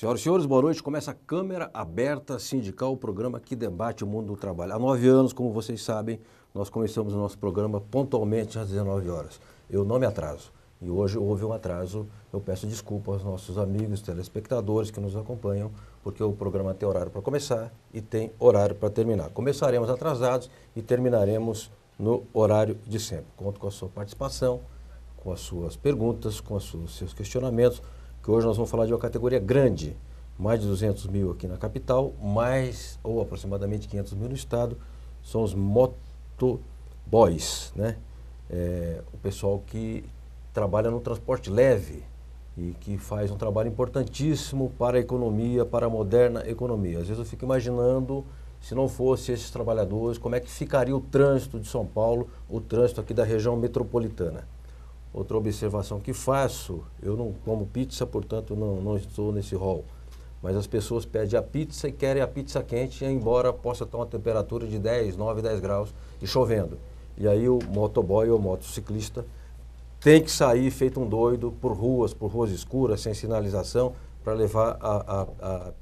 Senhoras e senhores, boa noite. Começa a Câmara Aberta Sindical, o programa que debate o mundo do trabalho. Há 9 anos, como vocês sabem, nós começamos o nosso programa pontualmente às 19 horas. Eu não me atraso. E hoje houve um atraso. Eu peço desculpa aos nossos amigos telespectadores que nos acompanham, porque o programa tem horário para começar e tem horário para terminar. Começaremos atrasados e terminaremos no horário de sempre. Conto com a sua participação, com as suas perguntas, com os seus questionamentos, que hoje nós vamos falar de uma categoria grande, mais de 200 mil aqui na capital, mais ou aproximadamente 500 mil no estado, são os motoboys, né? O pessoal que trabalha no transporte leve e que faz um trabalho importantíssimo para a economia, para a moderna economia. Às vezes eu fico imaginando, se não fosse esses trabalhadores, como é que ficaria o trânsito de São Paulo, o trânsito aqui da região metropolitana. Outra observação que faço, eu não como pizza, portanto não estou nesse rol, mas as pessoas pedem a pizza e querem a pizza quente, embora possa estar uma temperatura de 9, 10 graus e chovendo. E aí o motoboy ou motociclista tem que sair feito um doido por ruas escuras, sem sinalização, para levar a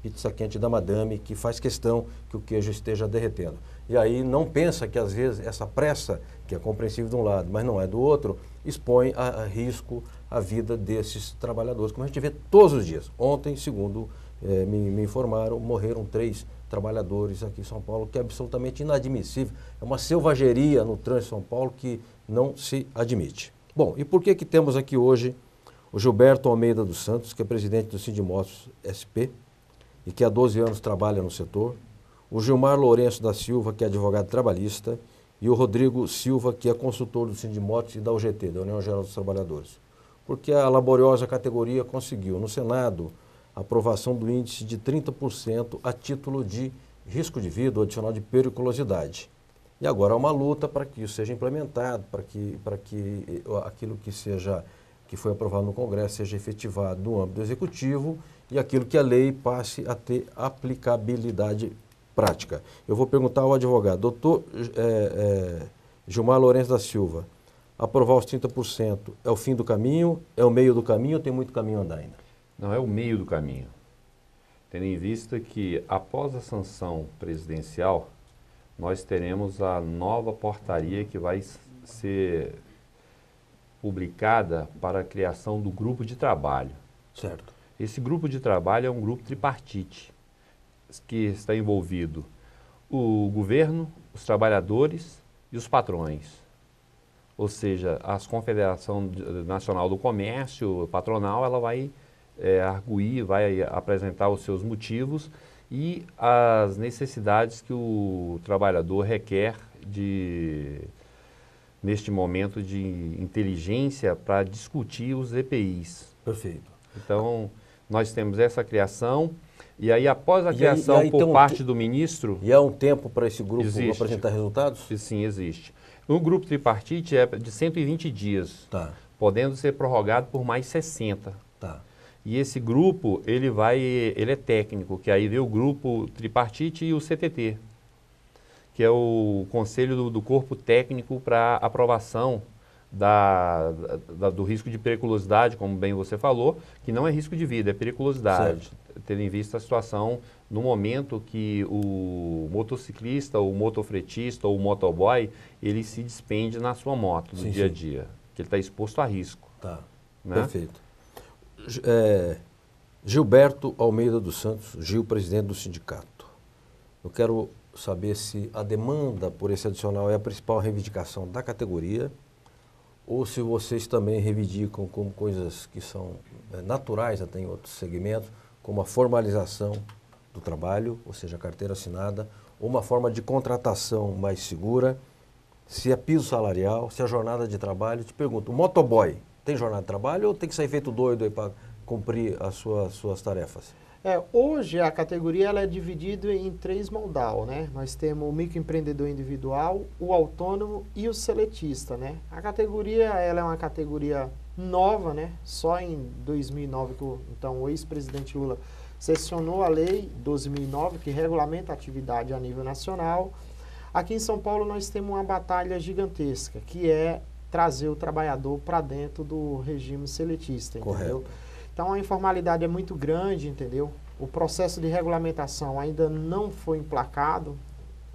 pizza quente da madame, que faz questão que o queijo esteja derretendo. E aí não pensa que às vezes essa pressa, que é compreensível de um lado, mas não é do outro, expõe a risco a vida desses trabalhadores, como a gente vê todos os dias. Ontem, segundo me informaram, morreram 3 trabalhadores aqui em São Paulo, que é absolutamente inadmissível. É uma selvageria no trânsito de São Paulo que não se admite. Bom, e por que temos aqui hoje o Gilberto Almeida dos Santos, que é presidente do Sindimotos SP e que há 12 anos trabalha no setor, o Gilmar Lourenço da Silva, que é advogado trabalhista, e o Rodrigo Silva, que é consultor do Sindimotos e da UGT, da União Geral dos Trabalhadores. Porque a laboriosa categoria conseguiu, no Senado, a aprovação do índice de 30% a título de risco de vida ou adicional de periculosidade. E agora há uma luta para que isso seja implementado, para que aquilo que foi aprovado no Congresso seja efetivado no âmbito do Executivo e aquilo que a lei passe a ter aplicabilidade prática. Eu vou perguntar ao advogado, doutor Gilmar Lourenço da Silva, aprovar os 30% é o fim do caminho, é o meio do caminho ou tem muito caminho a andar ainda? Não, é o meio do caminho. Tendo em vista que após a sanção presidencial, nós teremos a nova portaria que vai ser publicada para a criação do grupo de trabalho. Certo. Esse grupo de trabalho é um grupo tripartite, que está envolvido o governo, os trabalhadores e os patrões. Ou seja, a Confederação Nacional do Comércio Patronal, ela vai arguir, vai apresentar os seus motivos e as necessidades que o trabalhador requer neste momento de inteligência para discutir os EPIs. Perfeito. Então, nós temos essa criação. E aí, após a criação por parte do ministro... E há um tempo para esse grupo apresentar resultados? Sim, existe. O grupo tripartite é de 120 dias, podendo ser prorrogado por mais 60. E esse grupo, ele é técnico, que aí vê o grupo tripartite e o CTT, que é o Conselho do Corpo Técnico para aprovação do risco de periculosidade, como bem você falou, que não é risco de vida, é periculosidade. Certo. Tendo em vista a situação no momento que o motociclista, o motofretista ou o motoboy, ele se despende na sua moto no dia a dia, que ele está exposto a risco. Né? Perfeito. Gilberto Almeida dos Santos, Gil, presidente do sindicato. Eu quero saber se a demanda por esse adicional é a principal reivindicação da categoria ou se vocês também reivindicam como coisas que são naturais até em outros segmentos, como a formalização do trabalho, ou seja, a carteira assinada, ou uma forma de contratação mais segura, se é piso salarial, se é jornada de trabalho. Te pergunto, o motoboy tem jornada de trabalho ou tem que sair feito doido aí para cumprir as suas tarefas? Hoje a categoria ela é dividida em 3 modal, né? Nós temos o microempreendedor individual, o autônomo e o seletista, né? A categoria ela é uma categoria nova, né? Só em 2009 que o ex-presidente Lula sancionou a lei 12.009 que regulamenta a atividade a nível nacional. Aqui em São Paulo nós temos uma batalha gigantesca, que é trazer o trabalhador para dentro do regime seletista, entendeu? Correto. Então a informalidade é muito grande, entendeu? O processo de regulamentação ainda não foi emplacado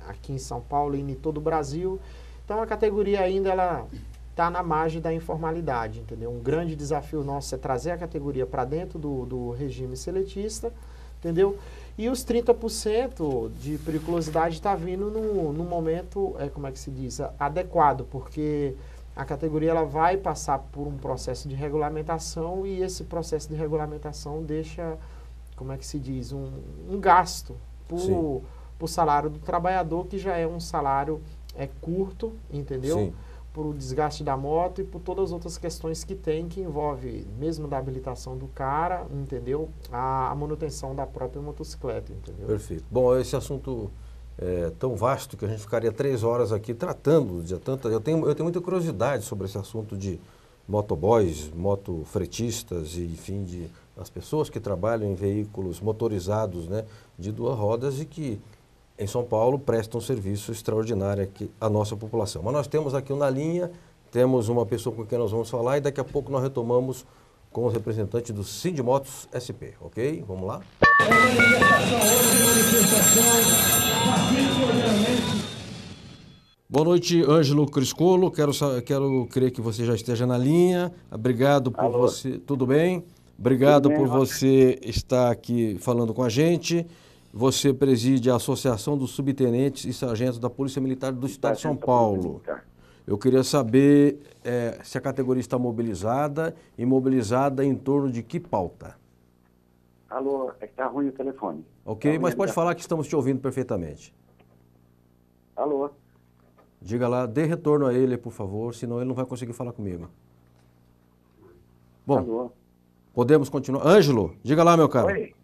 aqui em São Paulo e em todo o Brasil. Então a categoria ainda ela está na margem da informalidade, entendeu? Um grande desafio nosso é trazer a categoria para dentro do regime seletista, entendeu? E os 30% de periculosidade está vindo no momento, como é que se diz, adequado, porque a categoria ela vai passar por um processo de regulamentação e esse processo de regulamentação deixa, como é que se diz, um gasto por salário do trabalhador, que já é um salário curto, entendeu? Sim. Por o desgaste da moto e por todas as outras questões que tem, que envolve, mesmo da habilitação do cara, entendeu? A manutenção da própria motocicleta, entendeu? Perfeito. Bom, esse assunto é tão vasto que a gente ficaria 3 horas aqui tratando de tanta... Eu tenho muita curiosidade sobre esse assunto de motoboys, motofretistas e, enfim, de as pessoas que trabalham em veículos motorizados, né, de 2 rodas e que em São Paulo prestam um serviço extraordinário aqui à nossa população. Mas nós temos aqui na linha, temos uma pessoa com quem nós vamos falar e daqui a pouco nós retomamos com os representantes do Sindimotos SP, ok? Vamos lá? Boa noite, Ângelo Criscolo. Quero crer que você já esteja na linha. Obrigado por você. Tudo bem? Obrigado por você estar aqui falando com a gente. Você preside a Associação dos Subtenentes e Sargentos da Polícia Militar do Estado de São Paulo. Eu queria saber se a categoria está mobilizada e mobilizada em torno de que pauta? Alô, é que está ruim o telefone. Ok, mas pode falar que estamos te ouvindo perfeitamente. Alô? Diga lá, dê retorno a ele, por favor, senão ele não vai conseguir falar comigo. Bom, alô? Podemos continuar. Ângelo, diga lá, meu caro. Oi.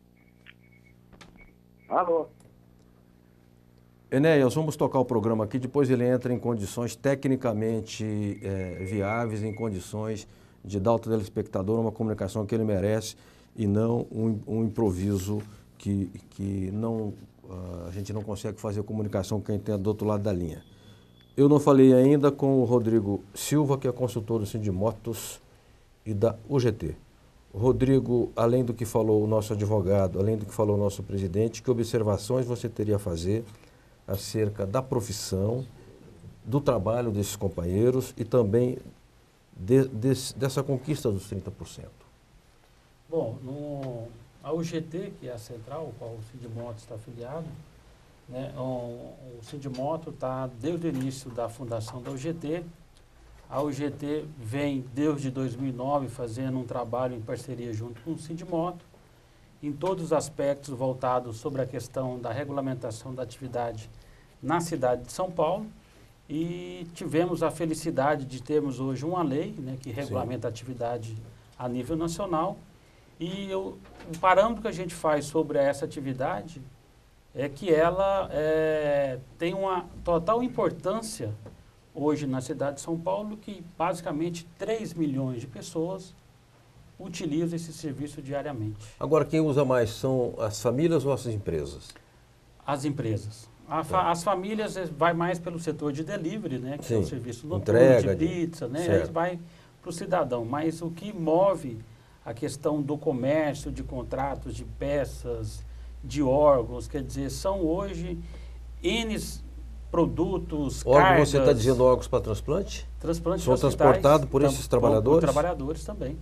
Alô? Enéas, vamos tocar o programa aqui, depois ele entra em condições tecnicamente viáveis, em condições de dar ao telespectador uma comunicação que ele merece e não um improviso que não, a gente não consegue fazer comunicação com quem tem do outro lado da linha. Eu não falei ainda com o Rodrigo Silva, que é consultor do Sindimotos e da UGT. Rodrigo, além do que falou o nosso advogado, além do que falou o nosso presidente, que observações você teria a fazer acerca da profissão, do trabalho desses companheiros e também dessa conquista dos 30%? Bom, a UGT, que é a central, ao qual o Sindimotos está afiliado, né, o Sindimotos está desde o início da fundação da UGT. A UGT vem desde 2009 fazendo um trabalho em parceria junto com o Sindimotos, em todos os aspectos voltados sobre a questão da regulamentação da atividade na cidade de São Paulo, e tivemos a felicidade de termos hoje uma lei, né, que regulamenta a atividade a nível nacional, e o parâmetro que a gente faz sobre essa atividade é que ela tem uma total importância hoje na cidade de São Paulo, que basicamente 3 milhões de pessoas utilizam esse serviço diariamente. Agora, quem usa mais são as famílias ou as empresas? As empresas. As famílias vai mais pelo setor de delivery, né, que é o serviço noturno, entrega, de pizza, né, aí vai para o cidadão. Mas o que move a questão do comércio, de contratos, de peças, de órgãos, quer dizer, são hoje N produtos, cargas... Você está dizendo órgãos para transplante? Transplantes são transportados por esses trabalhadores? Por trabalhadores também.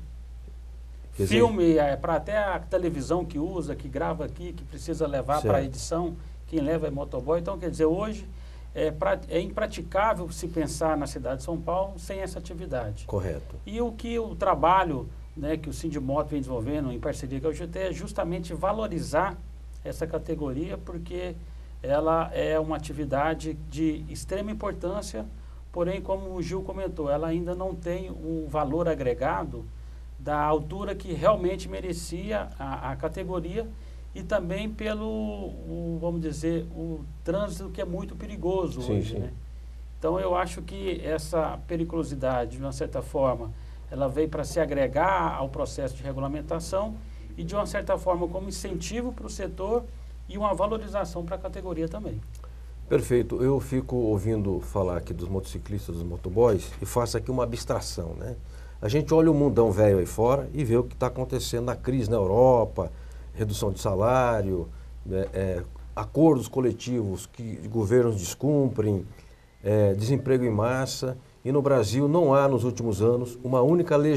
Quer Filme, para até a televisão que usa, que grava aqui, que precisa levar para a edição, quem leva é motoboy. Então, quer dizer, hoje é impraticável se pensar na cidade de São Paulo sem essa atividade. Correto. E o trabalho, né, que o Sindimotos vem desenvolvendo em parceria com a UGT é justamente valorizar essa categoria, porque ela é uma atividade de extrema importância, porém, como o Gil comentou, ela ainda não tem um valor agregado da altura que realmente merecia a categoria, e também pelo, vamos dizer, o trânsito que é muito perigoso hoje, né? Então, eu acho que essa periculosidade, de uma certa forma, ela veio para se agregar ao processo de regulamentação e, de uma certa forma, como incentivo para o setor e uma valorização para a categoria também. Perfeito. Eu fico ouvindo falar aqui dos motociclistas, dos motoboys, e faço aqui uma abstração, né? A gente olha o mundão velho aí fora e vê o que está acontecendo na crise na Europa, redução de salário, acordos coletivos que governos descumprem, desemprego em massa. E no Brasil não há, nos últimos anos, uma única lei,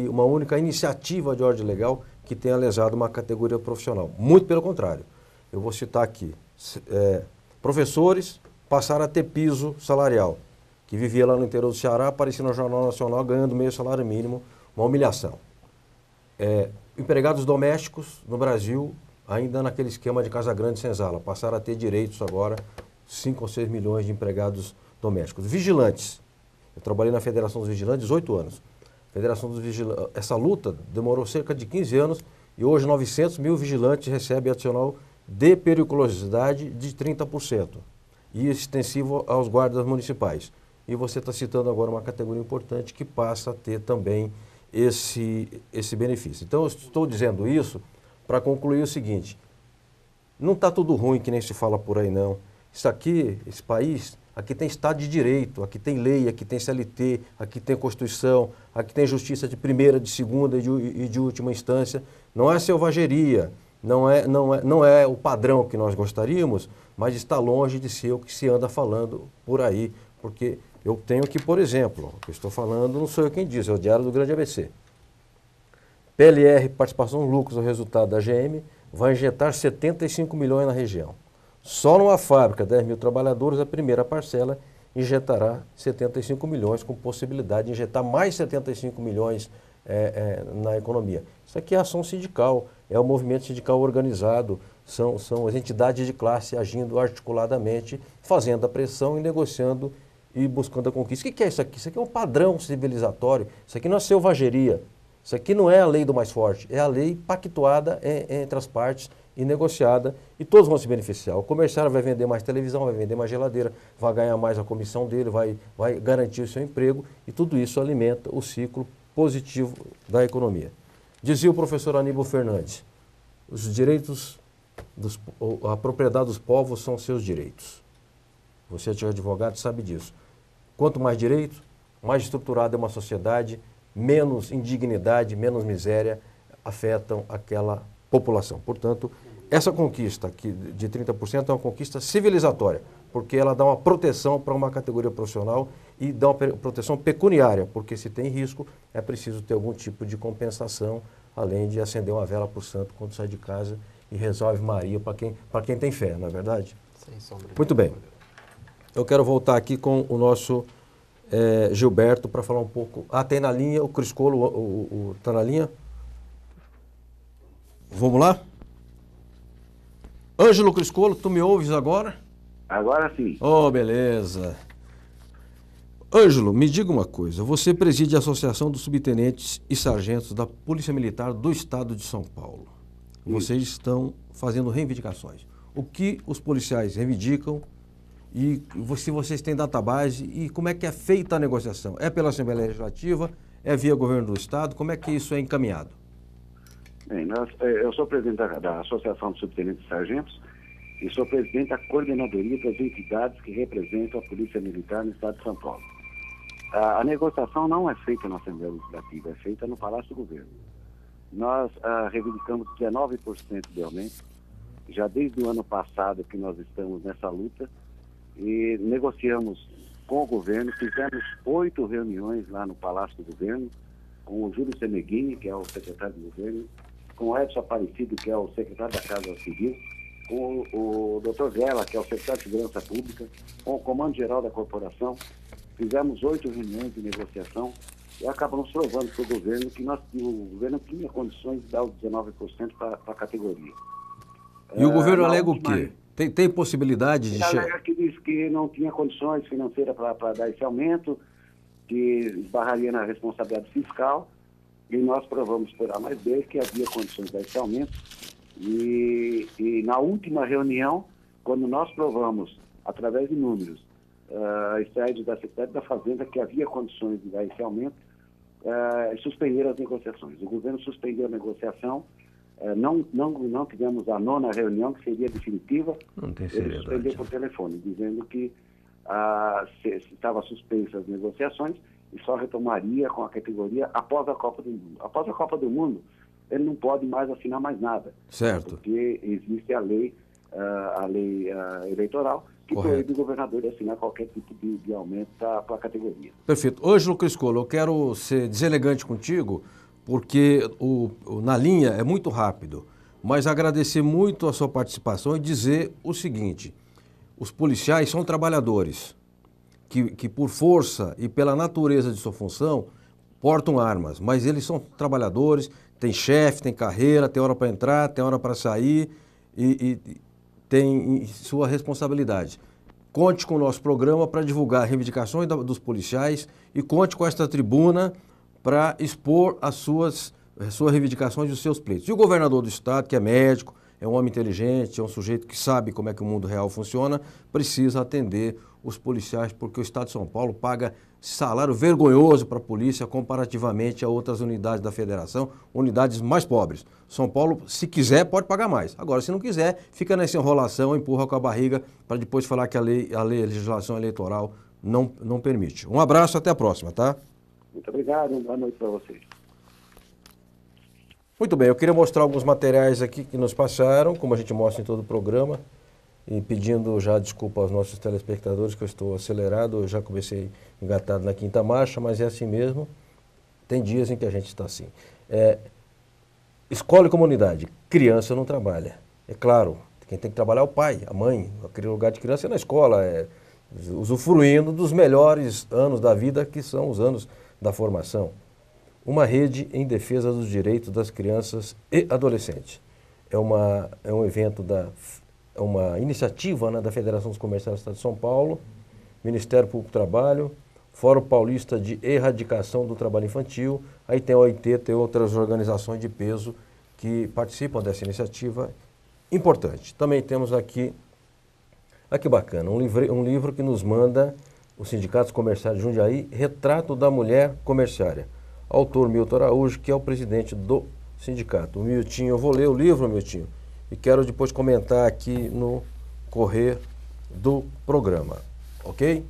uma única iniciativa de ordem legal que tenha lesado uma categoria profissional. Muito pelo contrário. Eu vou citar aqui. Professores passaram a ter piso salarial, que vivia lá no interior do Ceará, aparecia no Jornal Nacional ganhando meio salário mínimo, uma humilhação. Empregados domésticos no Brasil, ainda naquele esquema de Casa Grande e Senzala, passaram a ter direitos agora, 5 ou 6 milhões de empregados domésticos. Vigilantes. Eu trabalhei na Federação dos Vigilantes 18 anos. Essa luta demorou cerca de 15 anos e hoje 900 mil vigilantes recebem adicional de periculosidade de 30% e extensivo aos guardas municipais. E você está citando agora uma categoria importante que passa a ter também esse benefício. Então, eu estou dizendo isso para concluir o seguinte: não está tudo ruim que nem se fala por aí, não. Isso aqui, esse país, aqui tem Estado de Direito, aqui tem lei, aqui tem CLT, aqui tem Constituição, aqui tem justiça de primeira, de segunda e de última instância. Não é selvageria, não é o padrão que nós gostaríamos, mas está longe de ser o que se anda falando por aí, porque eu tenho aqui, por exemplo, o que eu estou falando não sou eu quem diz, é o Diário do Grande ABC. PLR, participação lucros, o resultado da GM, vai injetar 75 milhões na região. Só numa fábrica, 10 mil trabalhadores, a primeira parcela injetará 75 milhões, com possibilidade de injetar mais 75 milhões na economia. Isso aqui é ação sindical, é o movimento sindical organizado, são as entidades de classe agindo articuladamente, fazendo a pressão e negociando e buscando a conquista. O que é isso aqui? Isso aqui é um padrão civilizatório, isso aqui não é selvageria, isso aqui não é a lei do mais forte, é a lei pactuada entre as partes e negociada, e todos vão se beneficiar. O comerciário vai vender mais televisão, vai vender mais geladeira, vai ganhar mais a comissão dele, vai garantir o seu emprego, e tudo isso alimenta o ciclo positivo da economia. Dizia o professor Aníbal Fernandes, os direitos, a propriedade dos povos são seus direitos. Você, advogado, sabe disso. Quanto mais direito, mais estruturada é uma sociedade, menos indignidade, menos miséria afetam aquela população. Portanto, essa conquista aqui de 30% é uma conquista civilizatória, porque ela dá uma proteção para uma categoria profissional e dá uma proteção pecuniária, porque se tem risco, é preciso ter algum tipo de compensação, além de acender uma vela para o santo quando sai de casa e resolve Maria para quem tem fé, não é verdade? Sem sombra de Muito bem. dúvida. Eu quero voltar aqui com o nosso Gilberto para falar um pouco. Tem na linha o Criscolo, está na linha? Vamos lá? Ângelo Criscolo, tu me ouves agora? Agora sim. Oh, beleza. Ângelo, me diga uma coisa. Você preside a Associação dos Subtenentes e Sargentos da Polícia Militar do Estado de São Paulo. Vocês estão fazendo reivindicações. O que os policiais reivindicam e se vocês têm database e como é que é feita a negociação? É pela Assembleia Legislativa? É via governo do Estado? Como é que isso é encaminhado? Bem, eu sou presidente da Associação dos Subtenentes e Sargentos e sou presidente da coordenadoria das entidades que representam a Polícia Militar no Estado de São Paulo. A negociação não é feita na Assembleia Legislativa, é feita no Palácio do Governo. Nós reivindicamos 19% de aumento, já desde o ano passado que nós estamos nessa luta, e negociamos com o governo, fizemos 8 reuniões lá no Palácio do Governo, com o Júlio Semeghini, que é o secretário do governo, com o Edson Aparecido, que é o secretário da Casa Civil, com o Dr. Vela, que é o secretário de Segurança Pública, com o Comando-Geral da Corporação. Fizemos 8 reuniões de negociação e acabamos provando para o governo que o governo tinha condições de dar os 19% para a categoria. E o governo alega o quê? Tem possibilidade de... Ele alega que diz que não tinha condições financeiras para dar esse aumento, que esbarraria na responsabilidade fiscal, e nós provamos por A mais B que havia condições de dar esse aumento. E na última reunião, quando nós provamos, através de números, extraídos da Secretaria da Fazenda, que havia condições de dar esse aumento, suspenderam as negociações. O governo suspendeu a negociação, não tivemos a 9ª reunião, que seria definitiva. Não tem Ele suspendeu por telefone, dizendo que estava suspensas as negociações e só retomaria com a categoria após a Copa do Mundo. Após a Copa do Mundo, ele não pode mais assinar mais nada. Certo. Porque existe a lei eleitoral que proíbe o governador de assinar qualquer tipo de aumento para a categoria. Perfeito. Ângelo Criscolo, eu quero ser deselegante contigo, porque na linha é muito rápido, mas agradecer muito a sua participação e dizer o seguinte: os policiais são trabalhadores que por força e pela natureza de sua função portam armas, mas eles são trabalhadores, tem chefe, tem carreira, tem hora para entrar, tem hora para sair e tem sua responsabilidade. Conte com o nosso programa para divulgar reivindicações dos policiais e conte com esta tribuna para expor as suas reivindicações e os seus pleitos. E o governador do estado, que é médico, é um homem inteligente, é um sujeito que sabe como é que o mundo real funciona, precisa atender os policiais, porque o estado de São Paulo paga salário vergonhoso para a polícia comparativamente a outras unidades da federação, unidades mais pobres. São Paulo, se quiser, pode pagar mais. Agora, se não quiser, fica nessa enrolação, empurra com a barriga para depois falar que a legislação eleitoral não permite. Um abraço, até a próxima, tá? Muito obrigado, boa noite para vocês. Muito bem, eu queria mostrar alguns materiais aqui que nos passaram, como a gente mostra em todo o programa, e pedindo já desculpa aos nossos telespectadores que eu estou acelerado, eu já comecei engatado na quinta marcha, mas é assim mesmo, tem dias em que a gente está assim. Escola e comunidade, criança não trabalha, é claro, quem tem que trabalhar é o pai, a mãe, aquele lugar de criança é na escola, usufruindo dos melhores anos da vida, que são os anos da formação. Uma rede em defesa dos direitos das crianças e adolescentes. É um evento é uma iniciativa, né, da Federação dos Comerciantes do Estado de São Paulo, Ministério Público do Trabalho, Fórum Paulista de Erradicação do Trabalho Infantil, aí tem a OIT, tem outras organizações de peso que participam dessa iniciativa importante. Também temos aqui, que bacana, um livro que nos manda os sindicatos comerciários de Jundiaí, Retrato da Mulher Comerciária. Autor Milton Araújo, que é o presidente do sindicato. O Miltinho, eu vou ler o livro, Miltinho, e quero depois comentar aqui no correr do programa, ok?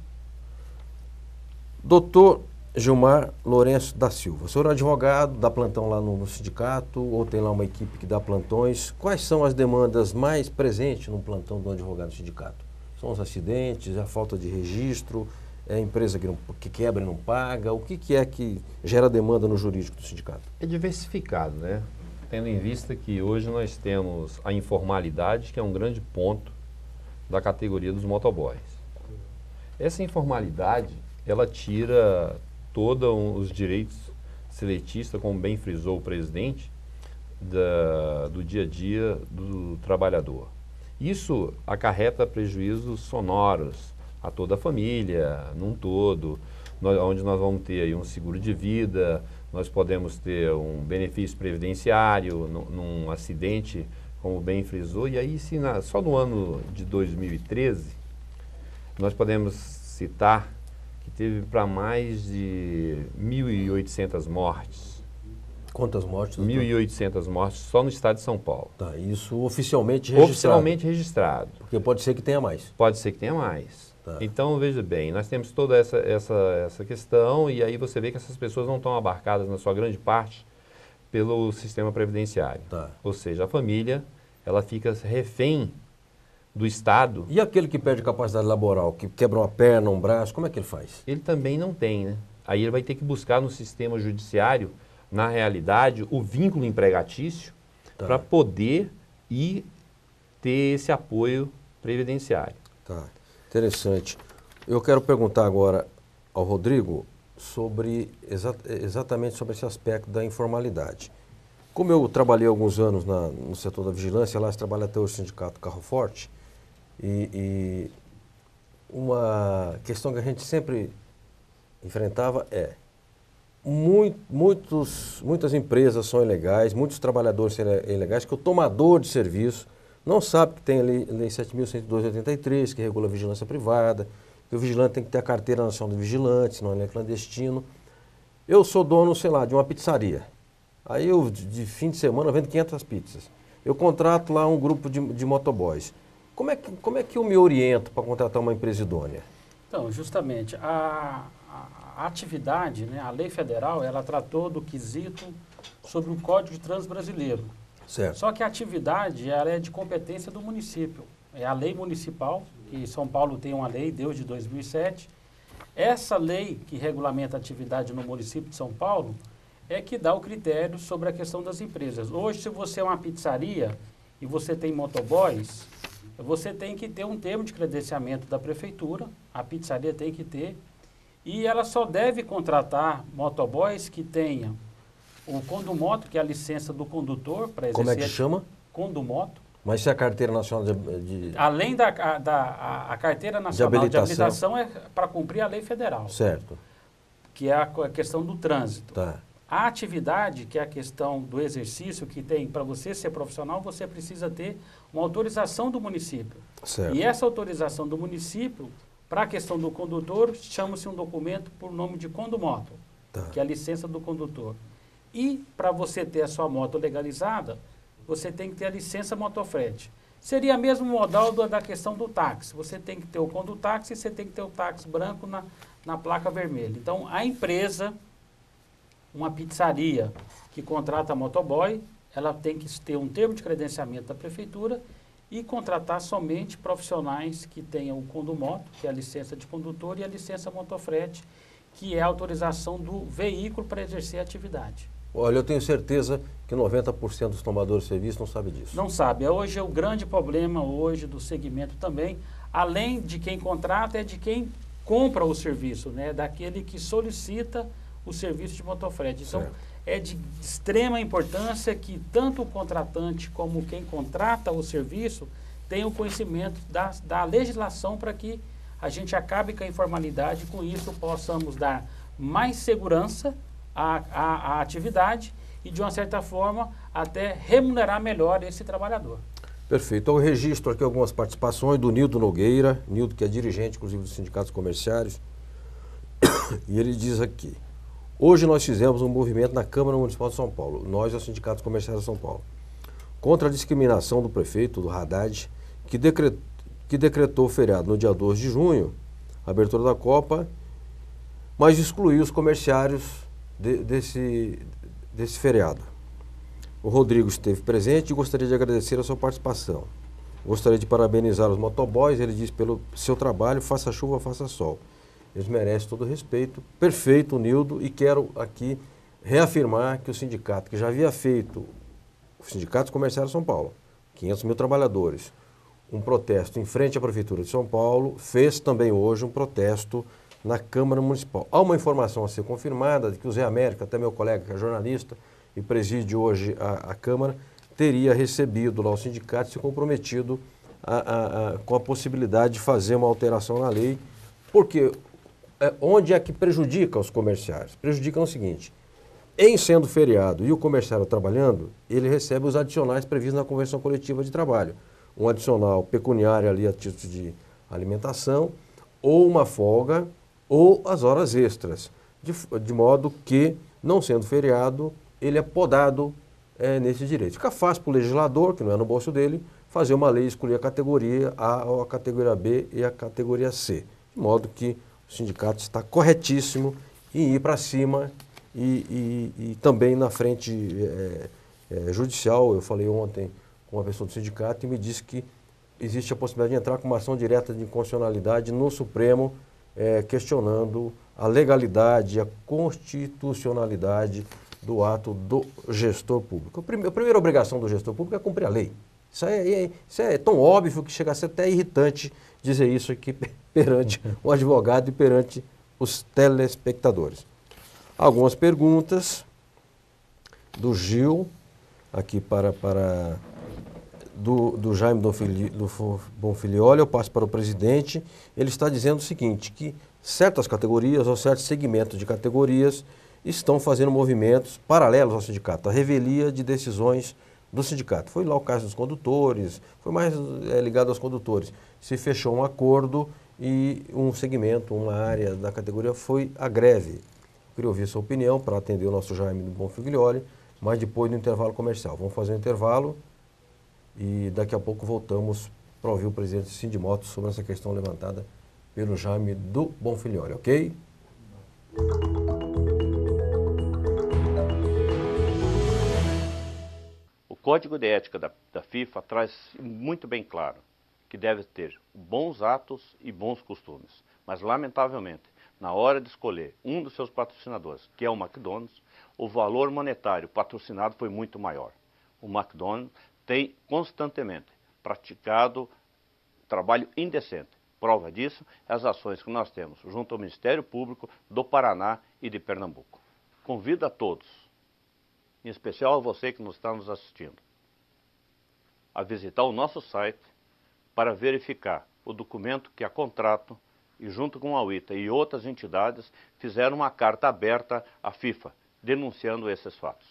Doutor Gilmar Lourenço da Silva, o senhor é advogado, dá plantão lá no sindicato, ou tem lá uma equipe que dá plantões. Quais são as demandas mais presentes no plantão do advogado do sindicato? São os acidentes, a falta de registro, é a empresa que quebra e não paga? O que é que gera demanda no jurídico do sindicato? É diversificado, né? Tendo em vista que hoje nós temos a informalidade, que é um grande ponto da categoria dos motoboys. Essa informalidade, ela tira todos os direitos seletistas, como bem frisou o presidente, do dia a dia do trabalhador. Isso acarreta prejuízos sonoros a toda a família, num todo, onde nós vamos ter aí um seguro de vida, nós podemos ter um benefício previdenciário num acidente, como bem frisou, e aí só no ano de 2013, nós podemos citar que teve para mais de 1.800 mortes. Quantas mortes? 1.800 mortes só no estado de São Paulo. Tá, isso oficialmente registrado. Oficialmente registrado. Porque pode ser que tenha mais. Pode ser que tenha mais. Tá. Então, veja bem, nós temos toda essa questão e aí você vê que essas pessoas não estão abarcadas, na sua grande parte, pelo sistema previdenciário. Tá. Ou seja, a família, ela fica refém do Estado. E aquele que perde capacidade laboral, que quebra uma perna, um braço, como é que ele faz? Ele também não tem, né? Aí ele vai ter que buscar no sistema judiciário, na realidade, o vínculo empregatício para poder ir ter esse apoio previdenciário. Tá, interessante. Eu quero perguntar agora ao Rodrigo sobre exatamente sobre esse aspecto da informalidade. Como eu trabalhei alguns anos no setor da vigilância, lá se trabalha até o sindicato Carro Forte, e uma questão que a gente sempre enfrentava muitas empresas são ilegais, muitos trabalhadores são ilegais, que o tomador de serviço não sabe que tem a Lei 7.102/83, que regula a vigilância privada, que o vigilante tem que ter a carteira nacional do vigilante, senão ele é clandestino. Eu sou dono, sei lá, de uma pizzaria. Aí eu, de fim de semana, vendo 500 pizzas. Eu contrato lá um grupo de motoboys. Como é que eu me oriento para contratar uma empresa idônea? Então, justamente, a a atividade, né, a lei federal, ela tratou do quesito sobre o Código de Trânsito Brasileiro. Certo. Só que a atividade, ela é de competência do município. É a lei municipal, que São Paulo tem uma lei, desde 2007. Essa lei que regulamenta a atividade no município de São Paulo é que dá o critério sobre a questão das empresas. Hoje, se você é uma pizzaria e você tem motoboys, você tem que ter um termo de credenciamento da prefeitura, a pizzaria tem que ter, e ela só deve contratar motoboys que tenham o condumoto, que é a licença do condutor para exercer... Como é que chama? Condumoto. Mas se a Carteira Nacional de... Além da a Carteira Nacional de Habilitação é para cumprir a lei federal. Certo. Que é a questão do trânsito. Tá. A atividade, que é a questão do exercício, que tem, para você ser profissional, você precisa ter uma autorização do município. Certo. E essa autorização do município, para a questão do condutor, chama-se um documento por nome de condumoto, Tá. que é a licença do condutor. E para você ter a sua moto legalizada, você tem que ter a licença motofrete. Seria mesmo modal da questão do táxi. Você tem que ter o condutáxi e você tem que ter o táxi branco na placa vermelha. Então, a empresa, uma pizzaria que contrata motoboy, ela tem que ter um termo de credenciamento da prefeitura e contratar somente profissionais que tenham o condumoto, que é a licença de condutor, e a licença motofrete, que é a autorização do veículo para exercer a atividade. Olha, eu tenho certeza que 90% dos tomadores de serviço não sabe disso. Não sabe. Hoje é o grande problema hoje do segmento também, além de quem contrata, é de quem compra o serviço, né? Daquele que solicita o serviço de motofrete. Então, Certo. é de extrema importância que tanto o contratante como quem contrata o serviço tenham conhecimento da legislação para que a gente acabe com a informalidade e com isso possamos dar mais segurança à atividade e, de uma certa forma, até remunerar melhor esse trabalhador. Perfeito. Eu registro aqui algumas participações do Nildo Nogueira, Nildo que é dirigente, inclusive, dos sindicatos comerciários, e ele diz aqui: hoje nós fizemos um movimento na Câmara Municipal de São Paulo, nós, os sindicatos comerciais de São Paulo, contra a discriminação do prefeito, do Haddad, que decretou o feriado no dia 2 de junho, a abertura da Copa, mas excluiu os comerciários desse feriado. O Rodrigo esteve presente e gostaria de agradecer a sua participação. Gostaria de parabenizar os motoboys, ele diz, pelo seu trabalho, faça chuva, faça sol. Eles merecem todo o respeito. Perfeito, Nildo, e quero aqui reafirmar que o sindicato, que já havia feito, os sindicatos comerciais de São Paulo, 500 mil trabalhadores, um protesto em frente à Prefeitura de São Paulo, fez também hoje um protesto na Câmara Municipal. Há uma informação a ser confirmada de que o Zé América, até meu colega que é jornalista e preside hoje a Câmara, teria recebido lá o sindicato e se comprometido com a possibilidade de fazer uma alteração na lei, porque onde é que prejudica os comerciários? Prejudica no seguinte: em sendo feriado e o comerciário trabalhando, ele recebe os adicionais previstos na Convenção Coletiva de Trabalho. Um adicional pecuniário ali a título de alimentação, ou uma folga, ou as horas extras, de modo que, não sendo feriado, ele é podado nesse direito. Fica fácil para o legislador, que não é no bolso dele, fazer uma lei, escolher a categoria A, ou a categoria B e a categoria C. De modo que o sindicato está corretíssimo em ir para cima e também na frente judicial. Eu falei ontem com uma pessoa do sindicato e me disse que existe a possibilidade de entrar com uma ação direta de inconstitucionalidade no Supremo, questionando a legalidade e a constitucionalidade do ato do gestor público. A primeira obrigação do gestor público é cumprir a lei. Isso é tão óbvio que chega a ser até irritante dizer isso aqui perante o advogado e perante os telespectadores. Algumas perguntas do Gil, aqui do Jaime Bonfilioli, eu passo para o presidente. Ele está dizendo o seguinte, que certas categorias ou certos segmentos de categorias estão fazendo movimentos paralelos ao sindicato, a revelia de decisões do sindicato. Foi lá o caso dos condutores, foi mais ligado aos condutores. Se fechou um acordo e um segmento, uma área da categoria foi a greve. Eu queria ouvir sua opinião para atender o nosso Jaime Bonfilioli, mas depois do intervalo comercial. Vamos fazer um intervalo e daqui a pouco voltamos para ouvir o presidente Sindimoto sobre essa questão levantada pelo Jaime Bonfilioli, ok? O Código de Ética da FIFA traz muito bem claro que deve ter bons atos e bons costumes. Mas, lamentavelmente, na hora de escolher um dos seus patrocinadores, que é o McDonald's, o valor monetário patrocinado foi muito maior. O McDonald's tem constantemente praticado trabalho indecente. Prova disso é as ações que nós temos junto ao Ministério Público do Paraná e de Pernambuco. Convido a todos, em especial a você que nos está nos assistindo, a visitar o nosso site para verificar o documento que a Contrato e junto com a UITA e outras entidades fizeram uma carta aberta à FIFA, denunciando esses fatos.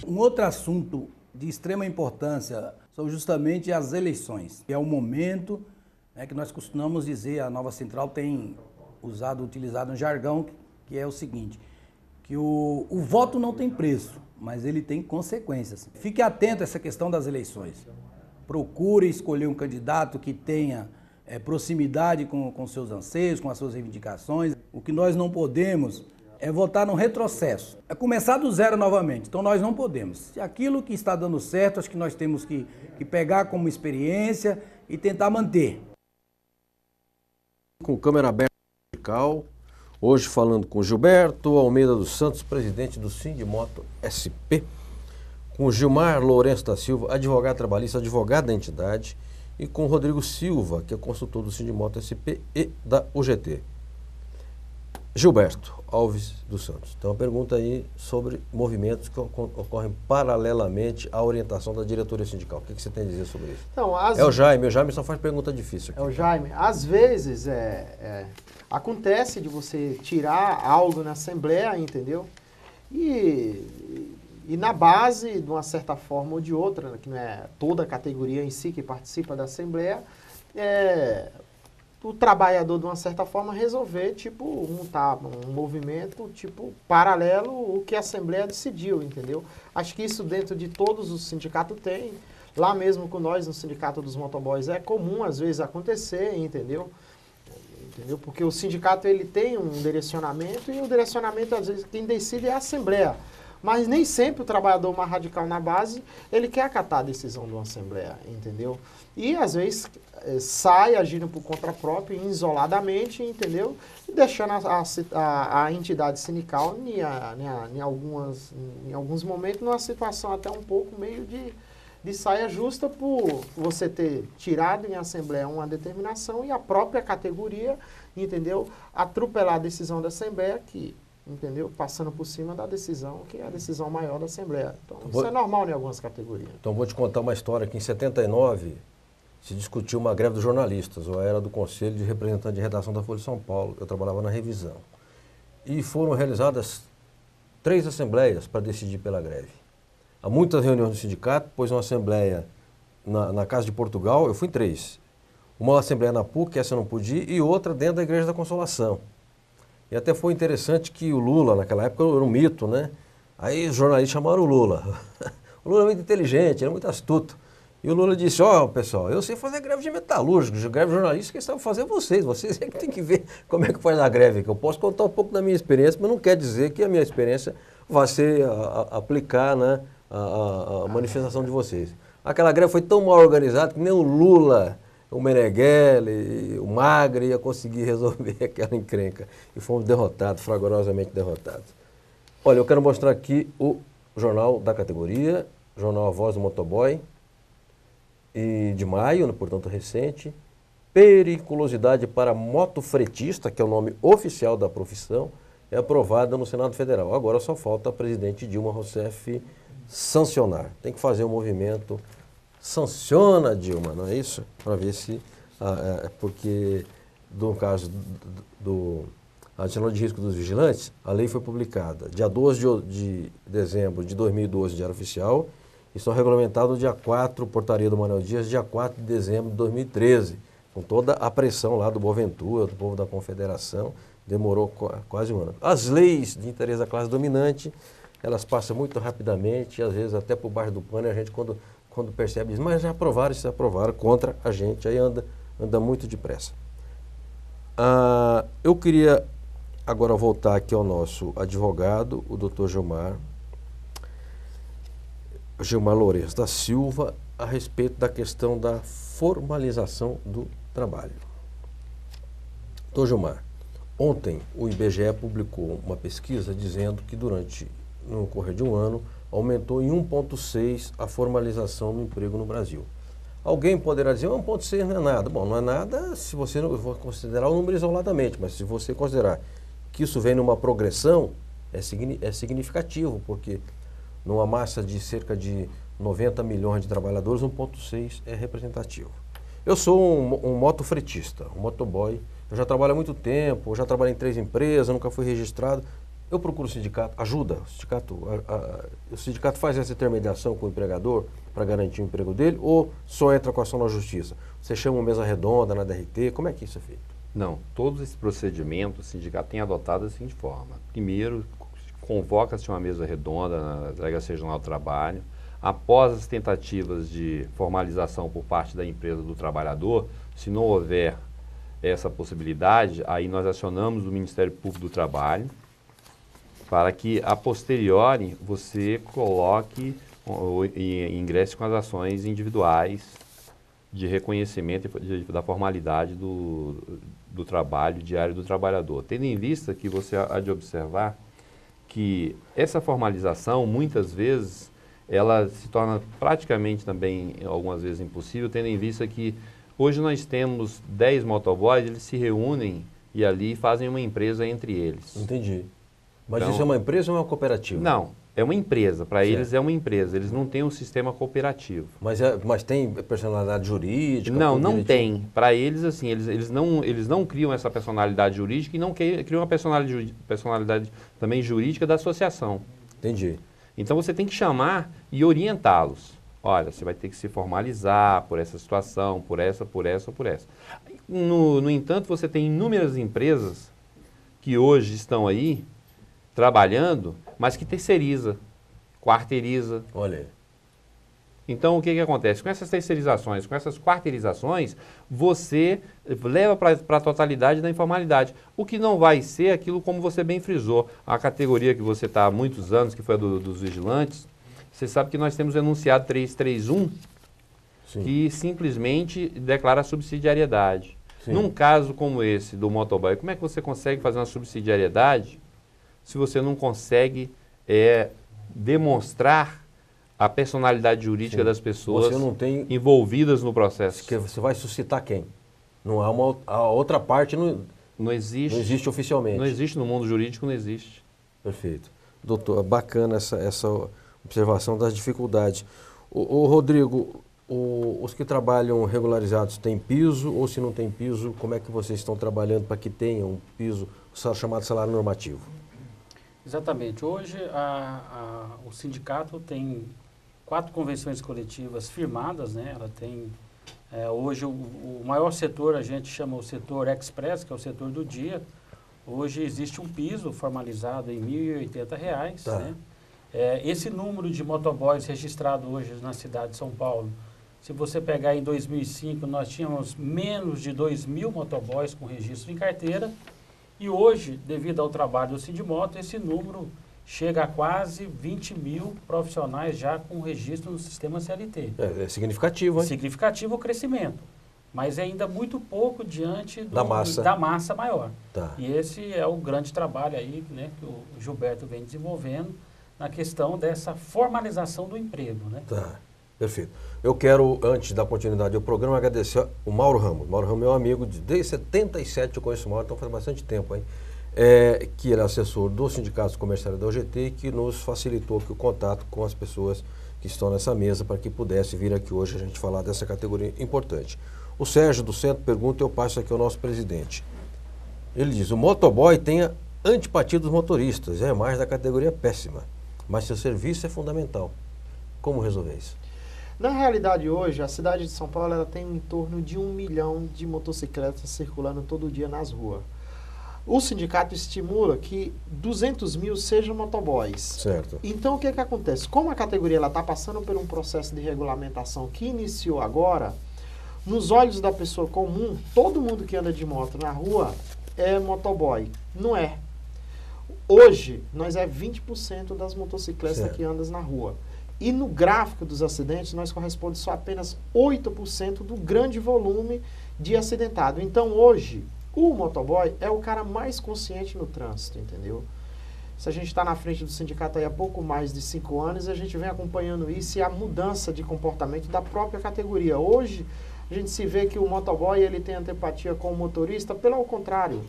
Um outro assunto de extrema importância são justamente as eleições, que é o momento, né, que nós costumamos dizer, a Nova Central tem utilizado um jargão que é o seguinte, que o voto não tem preço, mas ele tem consequências. Fique atento a essa questão das eleições. Procure escolher um candidato que tenha proximidade com seus anseios, com as suas reivindicações. O que nós não podemos é votar no retrocesso. É começar do zero novamente. Então nós não podemos. Se aquilo que está dando certo, acho que nós temos que pegar como experiência e tentar manter. Com câmera aberta, hoje falando com Gilberto Almeida dos Santos, presidente do Sindimoto SP, com Gilmar Lourenço da Silva, advogado trabalhista, advogado da entidade, e com Rodrigo Silva, que é consultor do Sindimoto SP e da UGT. Gilberto Alves dos Santos, tem uma pergunta aí sobre movimentos que ocorrem paralelamente à orientação da diretoria sindical. O que você tem a dizer sobre isso? Então, é o Jaime só faz pergunta difícil aqui. É o Jaime. Às vezes acontece de você tirar algo na Assembleia, entendeu? E na base, de uma certa forma ou de outra, que não é toda a categoria em si que participa da Assembleia, o trabalhador, de uma certa forma, resolver, montar um movimento, paralelo ao que a Assembleia decidiu, entendeu? Acho que isso dentro de todos os sindicatos tem. Lá mesmo com nós, no Sindicato dos Motoboys, é comum, às vezes, acontecer, entendeu? Porque o sindicato, ele tem um direcionamento e o direcionamento, às vezes, quem decide é a Assembleia. Mas nem sempre o trabalhador mais radical na base, ele quer acatar a decisão de uma Assembleia, entendeu? E, às vezes, sai agindo por conta própria, isoladamente, entendeu? E deixando a entidade sindical, em alguns momentos, numa situação até um pouco meio de saia justa por você ter tirado em Assembleia uma determinação e a própria categoria, entendeu? Atropelar a decisão da Assembleia que... entendeu? Passando por cima da decisão, que é a decisão maior da Assembleia. Então, isso é normal em algumas categorias. Então, vou te contar uma história que em 79 se discutiu uma greve dos jornalistas. Eu era do Conselho de Representante de Redação da Folha de São Paulo, eu trabalhava na revisão. E foram realizadas 3 assembleias para decidir pela greve. Há muitas reuniões do sindicato, pois uma assembleia na Casa de Portugal, eu fui em 3. Uma assembleia na PUC, essa eu não pude ir, e outra dentro da Igreja da Consolação. E até foi interessante que o Lula, naquela época, era um mito, né? Aí os jornalistas chamaram o Lula. O Lula é muito inteligente, ele é muito astuto. E o Lula disse, pessoal, eu sei fazer greve de metalúrgicos, greve de jornalistas, quem sabe fazer vocês é que tem que ver como é que faz a greve. Que eu posso contar um pouco da minha experiência, mas não quer dizer que a minha experiência vai ser aplicar, né, a manifestação de vocês. Aquela greve foi tão mal organizada que nem o Lula, o Meneghel, o Magre ia conseguir resolver aquela encrenca. E fomos derrotados, fragorosamente derrotados. Olha, eu quero mostrar aqui o jornal da categoria, jornal A Voz do Motoboy, e de maio, portanto recente. Periculosidade para motofretista, que é o nome oficial da profissão, é aprovada no Senado Federal. Agora só falta a presidente Dilma Rousseff sancionar. Tem que fazer um movimento... Sanciona, Dilma, não é isso? Para ver se... porque, no caso do adicional de risco dos vigilantes, a lei foi publicada dia 12 de dezembro de 2012, Diário Oficial, e só regulamentado dia 4, portaria do Manuel Dias, dia 4 de dezembro de 2013, com toda a pressão lá do Boaventura, do povo da Confederação, demorou quase um ano. As leis de interesse da classe dominante, elas passam muito rapidamente, e às vezes até por baixo do pano, a gente quando percebe isso, mas já aprovaram contra a gente, aí anda anda muito depressa. Eu queria agora voltar aqui ao nosso advogado, o Dr. Gilmar Lourenço da Silva, a respeito da questão da formalização do trabalho. Dr. Gilmar, ontem o IBGE publicou uma pesquisa dizendo que no correr de um ano, aumentou em 1,6 a formalização do emprego no Brasil. Alguém poderá dizer, 1,6 não é nada. Bom, não é nada se você não for considerar o número isoladamente, mas se você considerar que isso vem numa progressão, é significativo, porque numa massa de cerca de 90 milhões de trabalhadores, 1,6 é representativo. Eu sou um motofretista, um motoboy. Eu já trabalho há muito tempo, eu já trabalhei em 3 empresas, nunca fui registrado. Eu procuro o sindicato, ajuda, o sindicato faz essa intermediação com o empregador para garantir o emprego dele, ou só entra com a ação na justiça? Você chama uma mesa redonda na DRT, como é que isso é feito? Não, todos esses procedimentos o sindicato tem adotado da seguinte forma. Primeiro, convoca-se uma mesa redonda na Delegacia Regional do Trabalho. Após as tentativas de formalização por parte da empresa do trabalhador, se não houver essa possibilidade, aí nós acionamos o Ministério Público do Trabalho para que, a posteriori, você coloque e ingresse com as ações individuais de reconhecimento da formalidade do trabalho diário do trabalhador. Tendo em vista que você há de observar que essa formalização, muitas vezes, ela se torna praticamente também, algumas vezes, impossível, tendo em vista que hoje nós temos 10 motoboys, eles se reúnem e ali fazem uma empresa entre eles. Entendi. Mas Então, isso é uma empresa ou é uma cooperativa? Não, é uma empresa. Para eles é uma empresa. Eles não têm um sistema cooperativo. Mas tem personalidade jurídica? Não tem. Para eles, assim, eles não criam essa personalidade jurídica e não criam uma personalidade também jurídica da associação. Entendi. Então você tem que chamar e orientá-los. Olha, você vai ter que se formalizar por essa situação, por essa, por essa ou por essa. No entanto, você tem inúmeras empresas que hoje estão aí trabalhando, mas que terceiriza, quarteiriza. Olha aí. Então, o que acontece? Com essas terceirizações, com essas quarteirizações, você leva para a totalidade da informalidade. O que não vai ser aquilo como você bem frisou. A categoria que você está há muitos anos, que foi a dos vigilantes, você sabe que nós temos o enunciado 331, Sim. que simplesmente declara subsidiariedade. Sim. Num caso como esse do motoboy, como é que você consegue fazer uma subsidiariedade se você não consegue demonstrar a personalidade jurídica das pessoas envolvidas no processo? Que você vai suscitar quem? Não há a outra parte não existe. Não existe oficialmente. Não existe no mundo jurídico, não existe. Perfeito. Doutor, bacana essa observação das dificuldades. O Rodrigo, os que trabalham regularizados têm piso, ou se não tem piso, como é que vocês estão trabalhando para que tenham um piso, chamado salário normativo? Exatamente. Hoje o sindicato tem 4 convenções coletivas firmadas, né? Ela tem hoje o maior setor, a gente chama o setor express, que é o setor do dia. Hoje existe um piso formalizado em R$ 1.080, tá, né? Esse número de motoboys registrado hoje na cidade de São Paulo, se você pegar em 2005, nós tínhamos menos de 2.000 motoboys com registro em carteira. E hoje, devido ao trabalho do Sindimoto, esse número chega a quase 20.000 profissionais já com registro no sistema CLT. É significativo, hein? Significativo o crescimento, mas é ainda muito pouco diante da massa maior. Tá. E esse é o grande trabalho aí, né, que o Gilberto vem desenvolvendo na questão dessa formalização do emprego, né? Tá, perfeito. Eu quero, antes da continuidade do programa, agradecer o Mauro Ramos. Mauro Ramos é meu amigo, desde 77 eu conheço o Mauro, então faz bastante tempo, hein? Que ele é assessor do Sindicato Comercial da UGT e que nos facilitou aqui o contato com as pessoas que estão nessa mesa para que pudesse vir aqui hoje a gente falar dessa categoria importante. O Sérgio do Centro pergunta, eu passo aqui ao nosso presidente. Ele diz, o motoboy tem a antipatia dos motoristas, é mais da categoria péssima, mas seu serviço é fundamental. Como resolver isso? Na realidade, hoje, a cidade de São Paulo ela tem em torno de 1 milhão de motocicletas circulando todo dia nas ruas. O sindicato estimula que 200 mil sejam motoboys. Certo. Então, o que acontece? Como a categoria está passando por um processo de regulamentação que iniciou agora, nos olhos da pessoa comum, todo mundo que anda de moto na rua é motoboy. Não é. Hoje, nós é 20% das motocicletas que andam na rua. E no gráfico dos acidentes, nós corresponde só apenas 8% do grande volume de acidentado. Então, hoje, o motoboy é o cara mais consciente no trânsito, entendeu? Se a gente está na frente do sindicato aí há pouco mais de 5 anos, a gente vem acompanhando isso e a mudança de comportamento da própria categoria. Hoje, a gente se vê que o motoboy ele tem antipatia com o motorista, pelo contrário,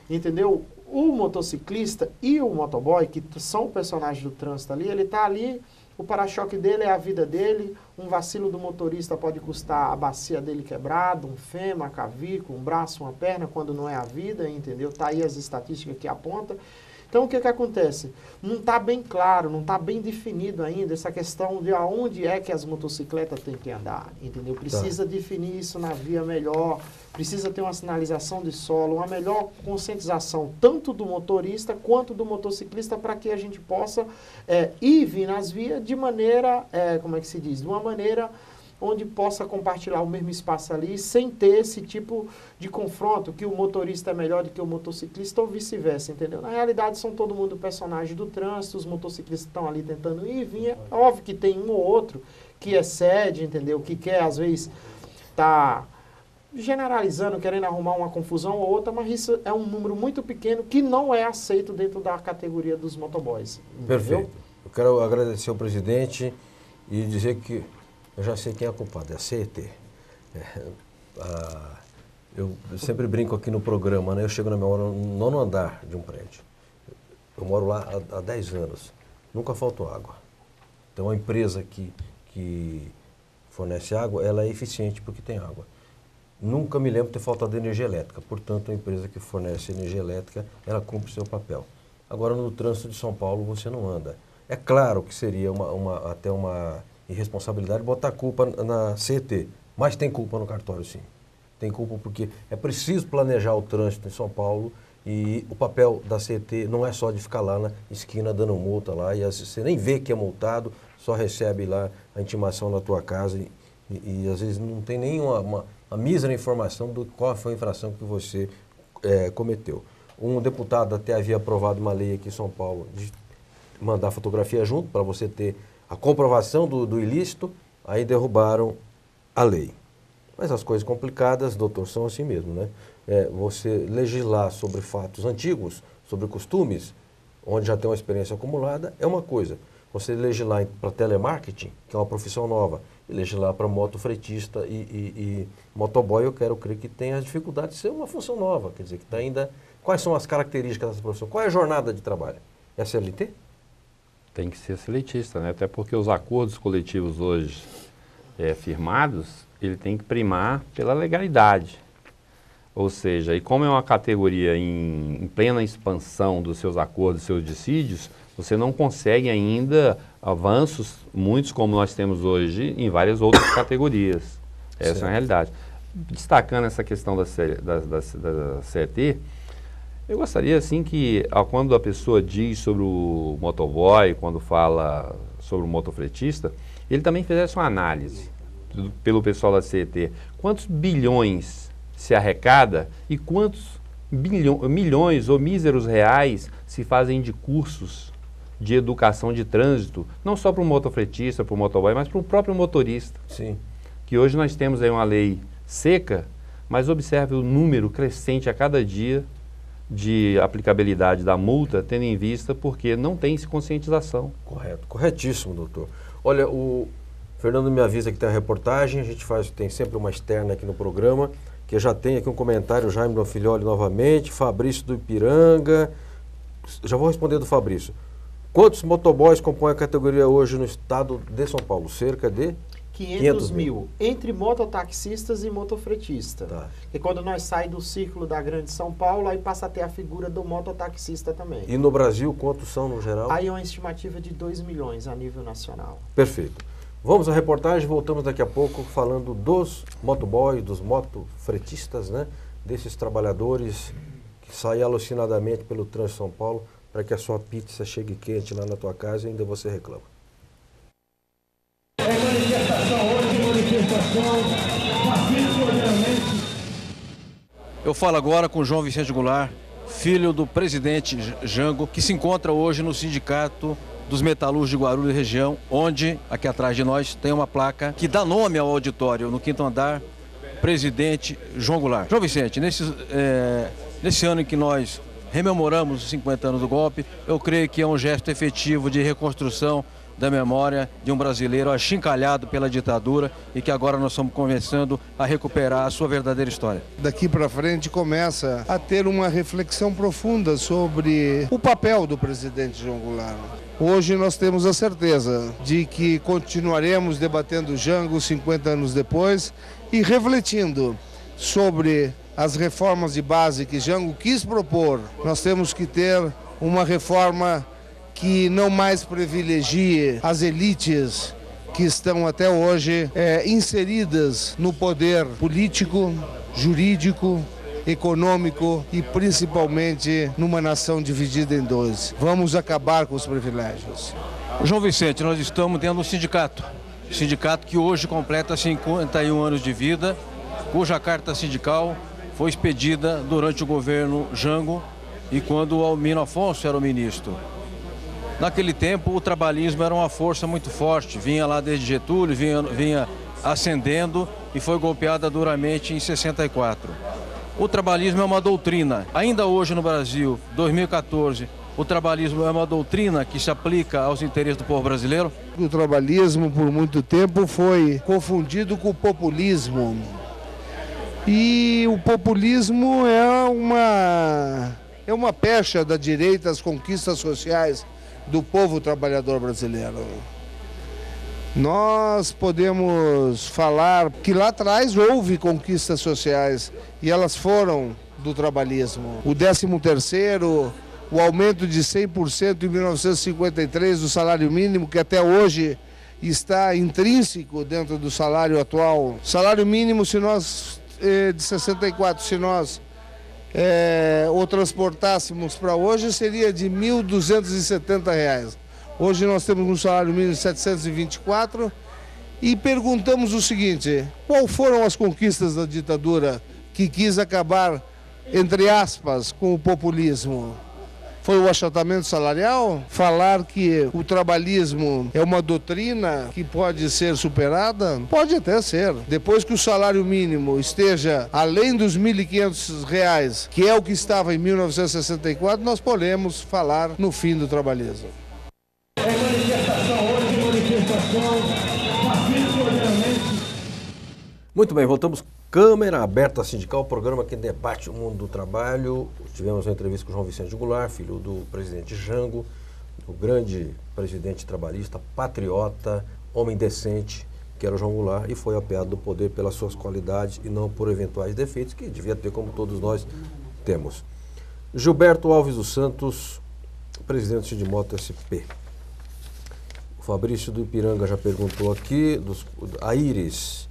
entendeu? O motociclista e o motoboy, que são personagens do trânsito ali, ele está ali, o para-choque dele é a vida dele, um vacilo do motorista pode custar a bacia dele quebrada, um fêmur, cavico, um braço, uma perna, quando não é a vida, entendeu? Está aí as estatísticas que apontam. Então, o que acontece? Não está bem claro, não está bem definido ainda essa questão de aonde é que as motocicletas têm que andar, entendeu? Precisa definir isso na via melhor, precisa ter uma sinalização de solo, uma melhor conscientização tanto do motorista quanto do motociclista para que a gente possa ir vir nas vias de maneira, como é que se diz? De uma maneira onde possa compartilhar o mesmo espaço ali, sem ter esse tipo de confronto, que o motorista é melhor do que o motociclista ou vice-versa, entendeu? Na realidade, são todo mundo personagem do trânsito, os motociclistas estão ali tentando ir e vir. É óbvio que tem um ou outro que excede, entendeu? Que quer, às vezes, tá generalizando, querendo arrumar uma confusão ou outra, mas isso é um número muito pequeno que não é aceito dentro da categoria dos motoboys. Entendeu? Perfeito. Eu quero agradecer ao presidente e dizer que eu já sei quem é a culpada, é a CET. Eu sempre brinco aqui no programa, né? Eu chego na minha hora no 9º andar de um prédio. Eu moro lá há 10 anos. Nunca faltou água. Então, a empresa que fornece água, ela é eficiente porque tem água. Nunca me lembro de ter faltado energia elétrica. Portanto, a empresa que fornece energia elétrica, ela cumpre o seu papel. Agora, no trânsito de São Paulo, você não anda. É claro que seria até uma irresponsabilidade botar a culpa na CET, mas tem culpa no cartório, sim. Tem culpa porque é preciso planejar o trânsito em São Paulo e o papel da CET não é só de ficar lá na esquina dando multa lá e você nem vê que é multado, só recebe lá a intimação na tua casa e às vezes não tem nem uma mísera informação do qual foi a infração que você cometeu. Um deputado até havia aprovado uma lei aqui em São Paulo de mandar fotografia junto para você ter a comprovação do ilícito, aí derrubaram a lei. Mas as coisas complicadas, doutor, são assim mesmo, né? Você legislar sobre fatos antigos, sobre costumes, onde já tem uma experiência acumulada, é uma coisa. Você legislar para telemarketing, que é uma profissão nova, e legislar para motofretista e motoboy, eu quero crer que tem as dificuldades de ser uma função nova, quer dizer, que está ainda... Quais são as características dessa profissão? Qual é a jornada de trabalho? É CLT? Tem que ser seletista, né? Até porque os acordos coletivos hoje firmados, ele tem que primar pela legalidade. Ou seja, e como é uma categoria em plena expansão dos seus acordos, dos seus dissídios, você não consegue ainda avanços, muitos como nós temos hoje, em várias outras categorias. Essa é a realidade. Destacando essa questão da CET, eu gostaria, assim, que quando a pessoa diz sobre o motoboy, quando fala sobre o motofretista, ele também fizesse uma análise pelo pessoal da CET. Quantos bilhões se arrecada e quantos milhões ou míseros reais se fazem de cursos de educação de trânsito, não só para o motofretista, para o motoboy, mas para o próprio motorista. Sim. Que hoje nós temos aí uma lei seca, mas observe o número crescente a cada dia de aplicabilidade da multa, tendo em vista porque não tem conscientização. Correto, corretíssimo, doutor. Olha, o Fernando me avisa que tem a reportagem, a gente tem sempre uma externa aqui no programa, que já tem aqui um comentário, Jaime Donfilioli novamente, Fabrício do Ipiranga, já vou responder do Fabrício. Quantos motoboys compõem a categoria hoje no estado de São Paulo? Cerca de 500 mil, entre mototaxistas e motofretistas. Tá. E quando nós saímos do círculo da Grande São Paulo, aí passa a ter a figura do mototaxista também. E no Brasil, quantos são no geral? Aí é uma estimativa de 2 milhões a nível nacional. Perfeito. Vamos à reportagem, voltamos daqui a pouco falando dos motoboys, dos motofretistas, né? Desses trabalhadores que saem alucinadamente pelo trânsito de São Paulo para que a sua pizza chegue quente lá na tua casa e ainda você reclama. Manifestação hoje, manifestação pacífica. Eu falo agora com João Vicente Goulart, filho do presidente Jango, que se encontra hoje no Sindicato dos Metalúrgicos de Guarulhos e região, onde, aqui atrás de nós, tem uma placa que dá nome ao auditório, no 5º andar, presidente João Goulart. João Vicente, nesse ano em que nós rememoramos os 50 anos do golpe, eu creio que é um gesto efetivo de reconstrução da memória de um brasileiro achincalhado pela ditadura e que agora nós estamos começando a recuperar a sua verdadeira história. Daqui para frente começa a ter uma reflexão profunda sobre o papel do presidente João Goulart. Hoje nós temos a certeza de que continuaremos debatendo Jango 50 anos depois e refletindo sobre as reformas de base que Jango quis propor. Nós temos que ter uma reforma que não mais privilegie as elites que estão até hoje inseridas no poder político, jurídico, econômico e principalmente numa nação dividida em dois. Vamos acabar com os privilégios. João Vicente, nós estamos dentro do sindicato que hoje completa 51 anos de vida, cuja carta sindical foi expedida durante o governo Jango e quando o Almino Afonso era o ministro. Naquele tempo, o trabalhismo era uma força muito forte, vinha lá desde Getúlio, vinha ascendendo e foi golpeada duramente em 64. O trabalhismo é uma doutrina. Ainda hoje no Brasil, 2014, o trabalhismo é uma doutrina que se aplica aos interesses do povo brasileiro? O trabalhismo, por muito tempo, foi confundido com o populismo. E o populismo é uma pecha da direita às conquistas sociais do povo trabalhador brasileiro. Nós podemos falar que lá atrás houve conquistas sociais e elas foram do trabalhismo. O 13º, o aumento de 100% em 1953 do salário mínimo, que até hoje está intrínseco dentro do salário atual. Salário mínimo, de 64, se nós o transportássemos para hoje, seria de R$ 1.270. Hoje nós temos um salário mínimo de 724 e perguntamos o seguinte: qual foram as conquistas da ditadura que quis acabar, entre aspas, com o populismo? Foi o achatamento salarial? Falar que o trabalhismo é uma doutrina que pode ser superada? Pode até ser. Depois que o salário mínimo esteja além dos R$ 1.500, que é o que estava em 1964, nós podemos falar no fim do trabalhismo. Muito bem, voltamos. Câmara Aberta Sindical, programa que debate o mundo do trabalho. Tivemos uma entrevista com o João Vicente Goulart, filho do presidente Jango, o grande presidente trabalhista, patriota, homem decente, que era o João Goulart, e foi apeado do poder pelas suas qualidades e não por eventuais defeitos, que devia ter, como todos nós temos. Gilberto Alves dos Santos, presidente do Sindimoto SP. O Fabrício do Ipiranga já perguntou aqui, a Iris,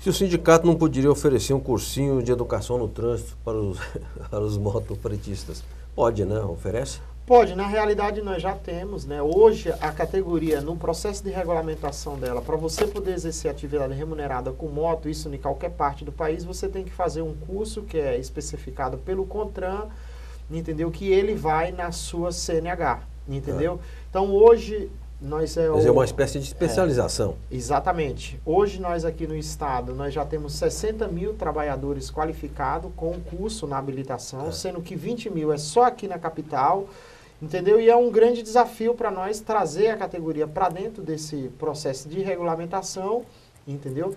se o sindicato não poderia oferecer um cursinho de educação no trânsito para os motofretistas. Pode, né? Oferece? Pode, na realidade nós já temos, né? Hoje a categoria, no processo de regulamentação dela, para você poder exercer atividade remunerada com moto, isso em qualquer parte do país, você tem que fazer um curso que é especificado pelo CONTRAN, entendeu? Que ele vai na sua CNH, entendeu? Então hoje nós é uma espécie de especialização. Exatamente. Hoje nós aqui no estado, nós já temos 60 mil trabalhadores qualificados com curso na habilitação, sendo que 20 mil é só aqui na capital, entendeu? E é um grande desafio para nós trazer a categoria para dentro desse processo de regulamentação, entendeu?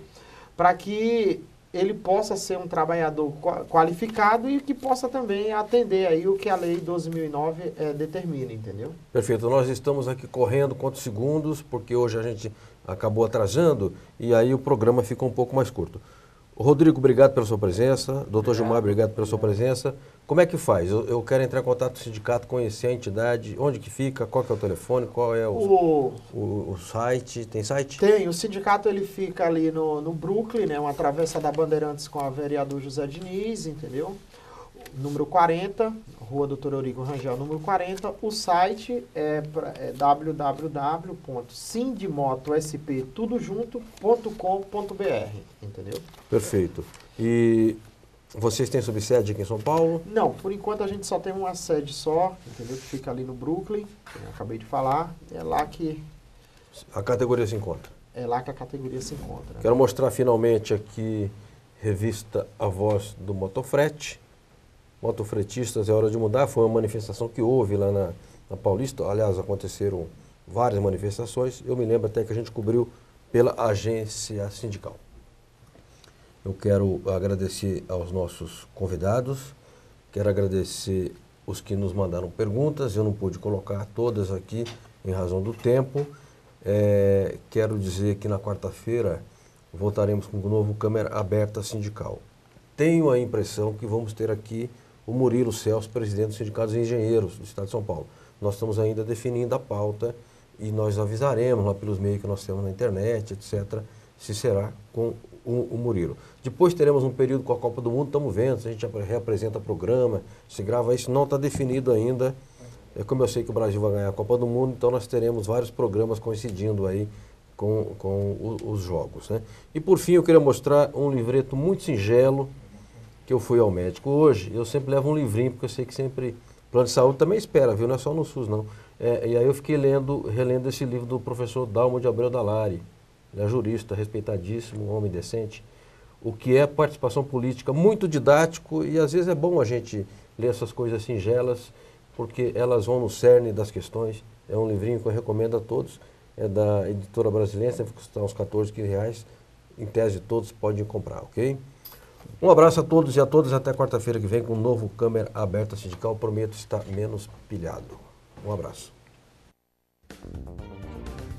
Para que ele possa ser um trabalhador qualificado e que possa também atender aí o que a Lei 12.009 determina, entendeu? Perfeito. Nós estamos aqui correndo quantos segundos, porque hoje a gente acabou atrasando e aí o programa ficou um pouco mais curto. Rodrigo, obrigado pela sua presença. Doutor Gilmar, obrigado pela sua presença. Como é que faz? Eu quero entrar em contato com o sindicato, conhecer a entidade, onde que fica, qual que é o telefone, qual é o site? Tem site? Tem, o sindicato ele fica ali no Brooklyn, né, uma travessa da Bandeirantes com a vereador José Diniz, entendeu? Número 40, Rua Doutor Eurico Rangel, número 40. O site é www.sindimotosp.com.br, entendeu? Perfeito. E Vocês têm subsede aqui em São Paulo? Não, por enquanto a gente só tem uma sede só, entendeu? Que fica ali no Brooklyn, que eu acabei de falar. É lá que A categoria se encontra. a categoria se encontra. Quero mostrar finalmente aqui revista A Voz do Motofrete. Motofretistas, é hora de mudar. Foi uma manifestação que houve lá na Paulista. Aliás, aconteceram várias manifestações. Eu me lembro até que a gente cobriu pela agência sindical. Eu quero agradecer aos nossos convidados. Quero agradecer os que nos mandaram perguntas. Eu não pude colocar todas aqui em razão do tempo. Quero dizer que na quarta-feira voltaremos com um novo Câmara Aberta Sindical. Tenho a impressão que vamos ter aqui o Murilo Celso, presidente dos Sindicatos de Engenheiros do Estado de São Paulo. Nós estamos ainda definindo a pauta e nós avisaremos lá pelos meios que nós temos na internet, etc., se será com o Murilo. Depois teremos um período com a Copa do Mundo, estamos vendo, se a gente reapresenta programa, se grava isso, não está definido ainda. Como eu sei que o Brasil vai ganhar a Copa do Mundo, então nós teremos vários programas coincidindo aí com os jogos, né? E por fim eu queria mostrar um livreto muito singelo, que eu fui ao médico hoje. Eu sempre levo um livrinho, porque eu sei que sempre plano de saúde também espera, viu? Não é só no SUS, não. E aí eu fiquei relendo esse livro do professor Dalmo de Abreu Dallari. Ele é jurista, respeitadíssimo, um homem decente. O que é participação política, muito didático, e às vezes é bom a gente ler essas coisas singelas, porque elas vão no cerne das questões. É um livrinho que eu recomendo a todos. É da editora brasileira, deve custar uns R$14,15. Em tese, todos podem comprar, ok? Um abraço a todos e a todas. Até quarta-feira que vem com um novo Câmara Aberta Sindical. Prometo estar menos pilhado. Um abraço.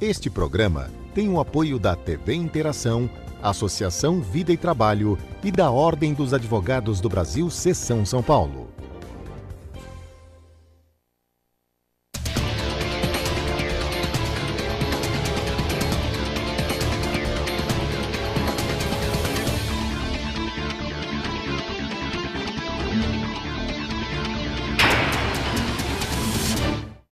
Este programa tem o apoio da TV Interação, Associação Vida e Trabalho e da Ordem dos Advogados do Brasil, Seção São Paulo.